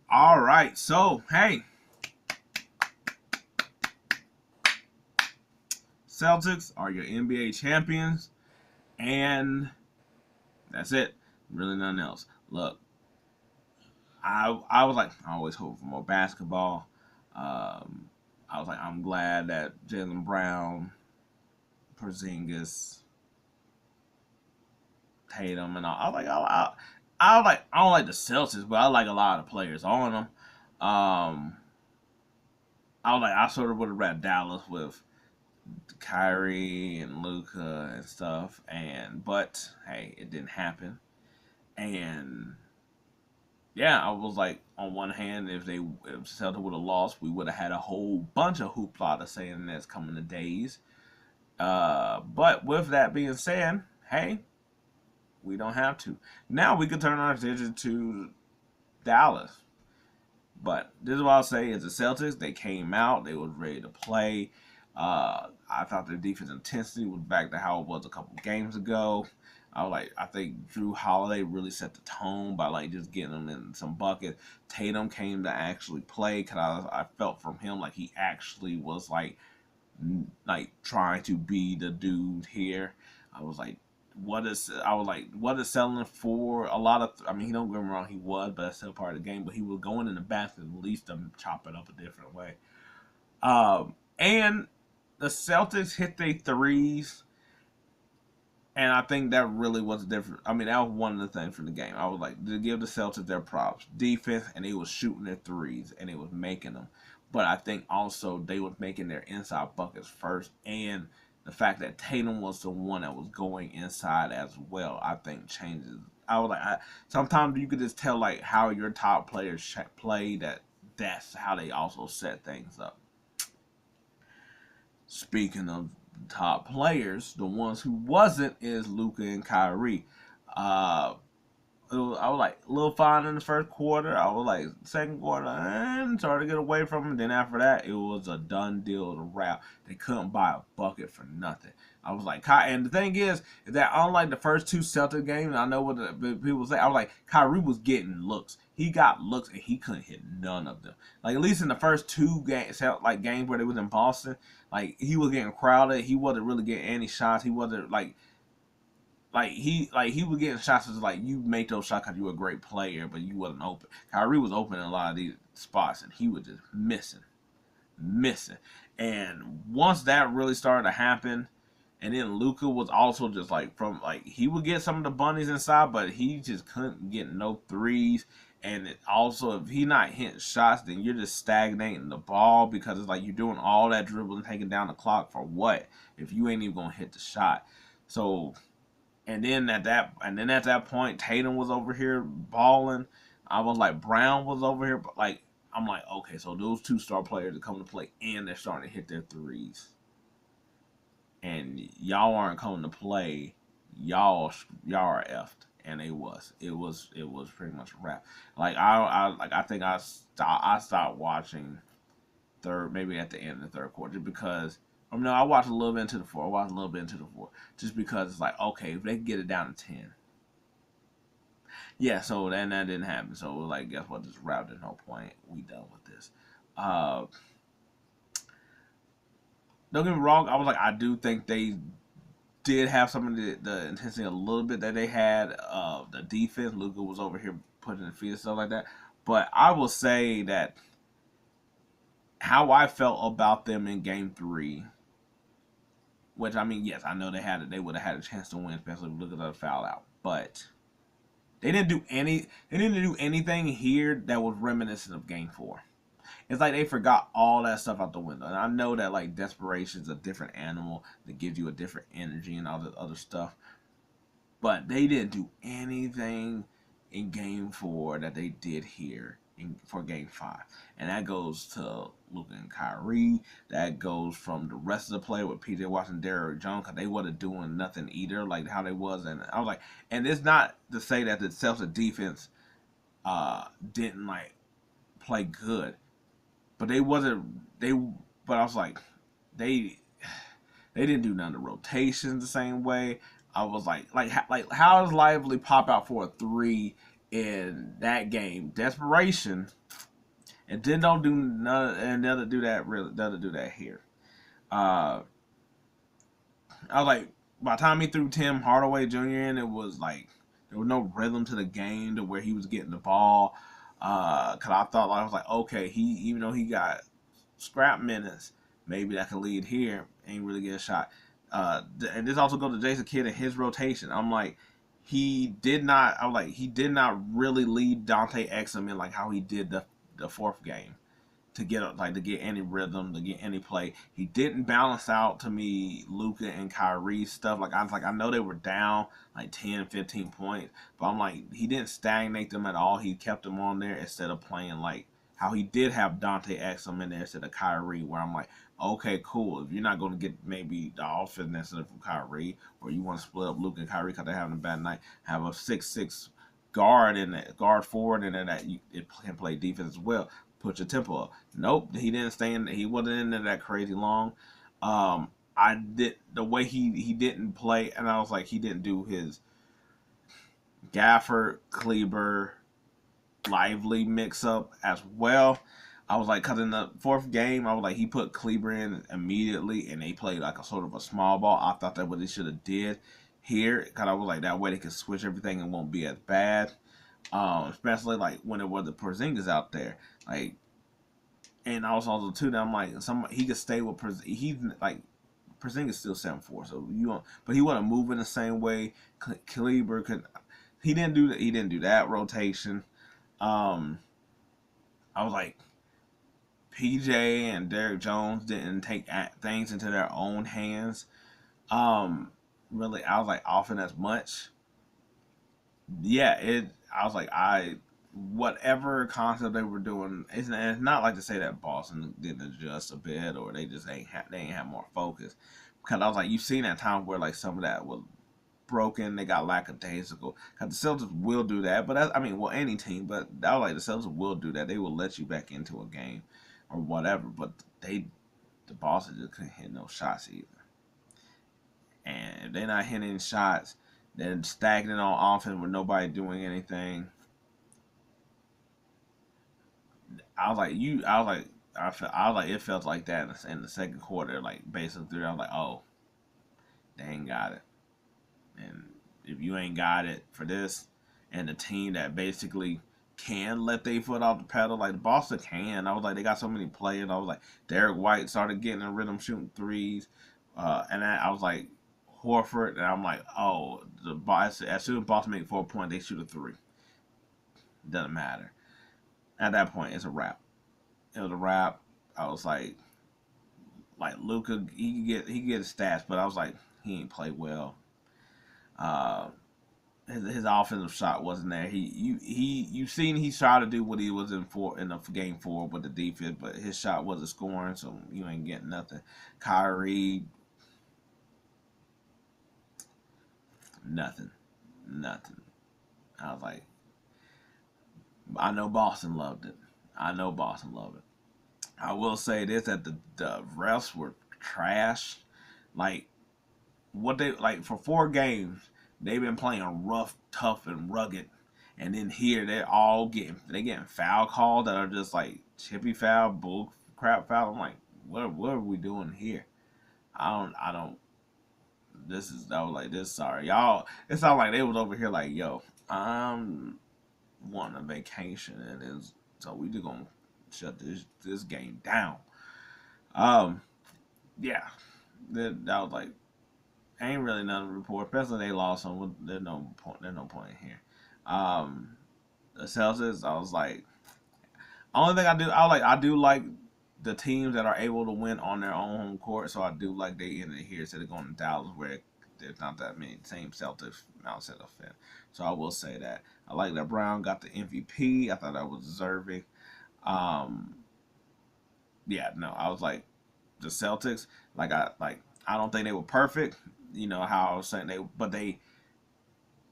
All right, so hey, Celtics are your NBA champions, and that's it. Really nothing else. Look, I was like, I always hope for more basketball. I was like, I'm glad that Jalen Brown, Porzingis, Tatum, and all. I was like, I don't like the Celtics, but I like a lot of players on them. I was like, I sort of would have read Dallas with Kyrie and Luka and stuff, and but hey, it didn't happen. And yeah, I was like, on one hand, if Celtics would have lost, we would have had a whole bunch of hoopla to say in the next coming of days. But with that being said, hey, we don't have to. Now we can turn our attention to Dallas. But this is what I'll say: is the Celtics, they came out, they was ready to play. I thought their defense intensity was back to how it was a couple games ago. I think Drew Holiday really set the tone by like just getting them in some buckets. Tatum came to actually play because I felt from him like he actually was like trying to be the dude here. I was like, what is selling for a lot of? I mean, he don't get me wrong, he was, but that's still part of the game. But he was going in the basket at least to chop it up a different way. And the Celtics hit their threes, and I think that really was different. I mean, that was one of the things from the game. I was like, to give the Celtics their props, defense, and they was shooting their threes and they was making them. But I think also they was making their inside buckets first, and the fact that Tatum was the one that was going inside as well, I think changes. I was like, sometimes you could just tell like how your top players play. That's how they also set things up. Speaking of top players, the ones who wasn't is Luka and Kyrie. Uh, I was like a little fine in the first quarter. I was like second quarter and started to get away from him. Then after that, it was a done deal to wrap. They couldn't buy a bucket for nothing. I was like, and the thing is that unlike the first two Celtic games, I know what the people say. I was like, Kyrie was getting looks. He got looks and he couldn't hit none of them. Like at least in the first two games, like games where they was in Boston, like he was getting crowded. He wasn't really getting any shots. He wasn't he was getting shots was like you make those shots because you were a great player, but you wasn't open. Kyrie was open in a lot of these spots, and he was just missing. And once that really started to happen, and then Luka was also just like from like he would get some of the bunnies inside, but he just couldn't get no threes. And it also, if he not hitting shots, then you're just stagnating the ball because it's like you're doing all that dribbling, taking down the clock for what if you ain't even gonna hit the shot. So and then at that point, Tatum was over here balling. I was like, Brown was over here, but like, I'm like, okay, so those two star players are coming to play, and they're starting to hit their threes, and y'all aren't coming to play. Y'all are effed, and it was pretty much a wrap. I think I stopped watching third, maybe at the end of the third quarter, because no, I watched a little bit into the four. I watched a little bit into the four, just because it's like, okay, if they can get it down to 10, yeah. So then that didn't happen. So it was like, guess what? This route, there's no point. We done with this. Uh, don't get me wrong. I was like, I do think they did have some of the intensity a little bit that they had. The defense, Luka was over here putting the feet and stuff like that. But I will say that how I felt about them in Game Three, which I mean, yes, I know they would have had a chance to win, especially with Luka foul out, but they didn't do anything here that was reminiscent of Game Four. It's like they forgot all that stuff out the window. And I know that like desperation is a different animal that gives you a different energy and all this other stuff. But they didn't do anything in Game Four that they did here for Game Five, and that goes to Luka and Kyrie. That goes from the rest of the play with PJ Washington, Derrick Jones, because they wasn't doing nothing either, like how they was. And I was like, and it's not to say that the Celtics defense didn't like play good, but they wasn't they. But I was like, they they didn't do none of the rotations the same way. I was like how does Lively pop out for a three in that game. Desperation, and then don't do none, and they'll do that. Really, they'll do that here. Uh, I was like, by the time he threw Tim Hardaway Jr. in, it was like there was no rhythm to the game to where he was getting the ball. Cause I thought I was like, okay, he even though he got scrap minutes, maybe that could lead here. Ain't really get a shot. And this also goes to Jason Kidd and his rotation. I'm like, he did not. I'm like, he did not really lead Dante Exum in like how he did the fourth game to get any rhythm, to get any play. He didn't balance out to me Luka and Kyrie stuff. Like I was like, I know they were down like 10, 15 points, but I'm like, he didn't stagnate them at all. He kept them on there instead of playing like how he did have Dante Exum in there instead of Kyrie, where I'm like, okay, cool. If you're not going to get maybe the offense necessarily from Kyrie, or you want to split up Luka and Kyrie because they're having a bad night, have a 6'6" guard and guard forward and then that you, it can play defense as well. Put your tempo up. Nope, he didn't stay in. He wasn't in there that crazy long. I did the way he didn't play, and I was like, he didn't do his Gafford, Kleber, Lively mix up as well. I was like, cause in the fourth game, I was like, he put Kleber in immediately, and they played like a sort of a small ball. I thought that what they should have did here, cause I was like, that way they could switch everything and won't be as bad. Especially like when it was the Porzingis out there, like, and also too that I'm like, some he could stay with he's like Porzingis still 7'4", so you want, but he want to move in the same way. Kleber could, he didn't do that. He didn't do that rotation. Um, I was like, PJ and Derek Jones didn't take things into their own hands. Really, I was like often as much. Yeah, it. I was like, whatever concept they were doing, it's not like to say that Boston didn't adjust a bit or they ain't have more focus. Because I was like, you've seen that time where like some of that was broken, they got lackadaisical. Because the Celtics will do that, but I mean, well, any team, but I was like, the Celtics will do that. They will let you back into a game or whatever. But the Boston just couldn't hit no shots either. And if they're not hitting shots, they're stagnant on offense with nobody doing anything. I was like, I was like, it felt like that in the second quarter, like basically through. I was like, oh, they ain't got it. And if you ain't got it for this, and the team that basically can let their foot off the pedal, like Boston can. I was like, they got so many players. I was like, Derek White started getting in rhythm, shooting threes, and I was like, Horford, and I'm like, oh, as soon as Boston make 4 points, they shoot a three. Doesn't matter. At that point, it's a wrap. It was a wrap. I was like Luka, he could get his stats, but I was like, he ain't play well. Uh, his offensive shot wasn't there. You seen he tried to do what he was in the game 4 with the defense, but his shot wasn't scoring, so you ain't getting nothing. Kyrie, nothing, nothing. I was like, I know Boston loved it. I know Boston loved it. I will say this: that the refs were trash. Like what they like for 4 games, they've been playing rough, tough, and rugged, and then here they getting foul calls that are just like chippy foul, bull crap foul. I'm like, what are we doing here? I don't. I was like this. Sorry, y'all. It sounded like they was over here like, yo, I'm wanting a vacation, and is so we just gonna shut this game down. Um, yeah, that was like ain't really nothing to report. Especially they lost, so there's no point. There's no point in here. The Celtics, I was like, only thing I do like the teams that are able to win on their own home court. So I do like they ended here instead of going to Dallas where there's not that many same Celtics outside of Finn. So I will say that I like that Brown got the MVP. I thought that was deserving. Um, yeah, no, I was like the Celtics. I don't think they were perfect. You know how I was saying but they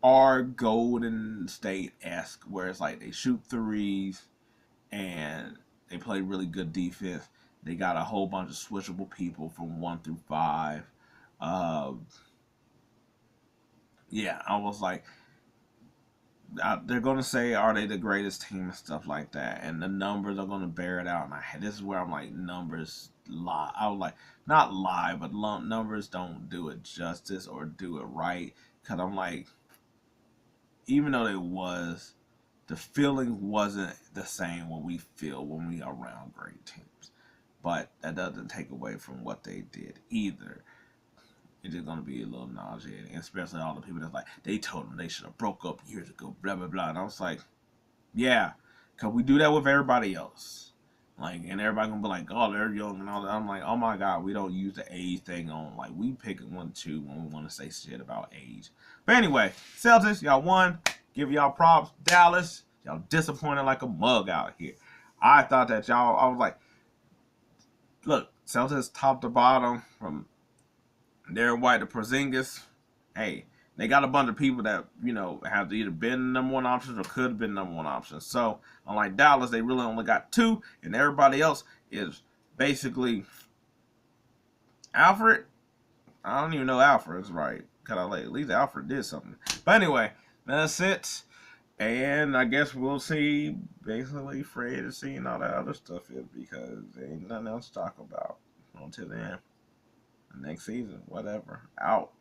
are Golden State esque, where it's like they shoot threes and they play really good defense. They got a whole bunch of switchable people from 1 through 5. Uh, yeah, I was like, they're going to say, are they the greatest team and stuff like that, and the numbers are going to bear it out. And this is where I'm like, numbers lie. I was like, not lie, but numbers don't do it justice or do it right. Because I'm like, even though they was, the feeling wasn't the same when we feel when we are around great teams. But that doesn't take away from what they did either. It's just gonna be a little nauseating, especially all the people that's like, they told them they should have broke up years ago, blah blah blah. And I was like, yeah, cause we do that with everybody else. Like, and everybody gonna be like, oh, they're young and all that. I'm like, oh my god, we don't use the age thing on. Like, we pick one too when we want to say shit about age. But anyway, Celtics, y'all won. Give y'all props. Dallas, y'all disappointed like a mug out here. I thought that y'all, I was like, look, Celtics top to bottom from Derek White to Porzingis. Hey, they got a bunch of people that, have either been number one options or could have been number one options. So, unlike Dallas, they really only got two, and everybody else is basically Alfred. I don't even know Alfred's right. At least Alfred did something. But anyway, that's it. And I guess we'll see basically Fred and seeing all that other stuff is, because there ain't nothing else to talk about until then. Next season, whatever. Out.